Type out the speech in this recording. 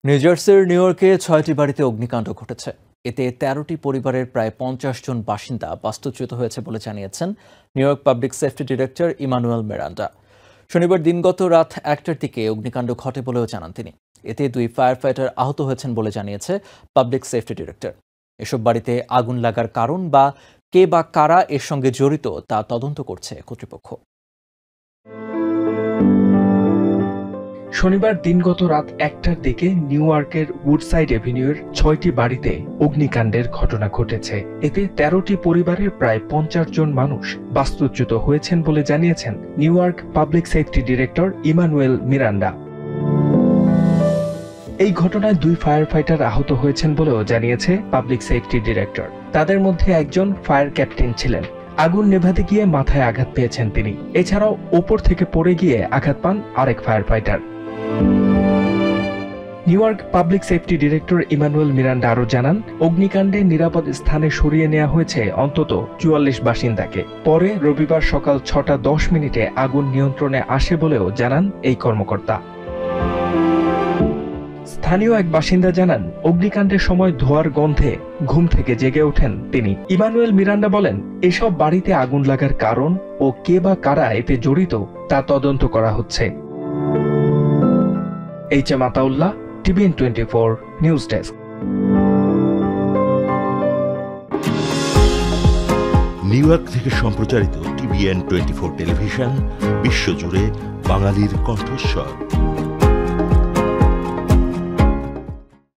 New জার্সির new ইয়র্কে ৬টি বাড়িতে অগ্নিকাণ্ড ঘটেছে। এতে ১৩টি পরিবারের প্রায় ৫০ জন বাসিন্দা বাস্তুচ্যুত হয়েছে বলে জানিয়েছেন New York public safety director Emmanuel Miranda. শনিবার দিনগত রাত ১টার দিকে অগ্নিকাণ্ড ঘটে বলেও জানান তিনি। এতে ২ ফায়ার ফাইটার আহত হয়েছেন বলে জানিয়েছে পাবলিক সেফটি ডিরেক্টর। এসব বাড়িতে আগুন লাগার কারণ বা কে বা কারা এর সঙ্গে জড়িত তা তদন্ত করছে কর্তৃপক্ষ। শনিবার দিনগত রাত ১টার দিকে নিউ ইয়র্কের উডসাইড এভিনিউর ৬টি বাড়িতে অগ্নিকাণ্ডের ঘটনা ঘটেছে। এতে ১৩টি পরিবারের প্রায় ৫০ জন মানুষ বাস্তুচ্যুত হয়েছেন বলে জানিয়েছেন New York public safety director Emmanuel Miranda. এই ঘটনায় ২ ফায়ার ফাইটার আহত হয়েছেন বলেও জানিয়েছে পাবলিক সেফটি ডিরেক্টর। তাদের মধ্যে একজন ফায়ার ক্যাপ্টেন ছিলেন। আগুন নেভাতে গিয়ে মাথায় আঘাত পেয়েছেন তিনি। এছাড়াও ওপর থেকে পড়ে গিয়ে আঘাত পান আরেক firefighter. New York public safety director Emmanuel Miranda আরও জানান, অগ্নিকাণ্ডে নিরাপদ স্থানে সরিয়ে নেওয়া হয়েছে অন্তত ৪৪ বাসিন্দাকে। পরে রবিবার সকাল ৬টা ১০ আগুন নিয়ন্ত্রণে আসে বলেও জানান এই কর্মকর্তা। স্থানীয় এক বাসিন্দা জানান, অগ্নিকাণ্ডের সময় ধোঁয়ার গন্ধে ঘুম থেকে জেগে ওঠেন তিনি। ইমানুয়েল মিরান্ডা বলেন, এসব বাড়িতে আগুন লাগার কারণ ও কে বা কারা এতে জড়িত তা তদন্ত করা হচ্ছে। HM. Ataullah, TVN 24 news desk. New York থেকে সম্প্রচারিত টিভিএন 24 টেলিভিশন বিশ্বজুড়ে বাঙালির কণ্ঠস্বর।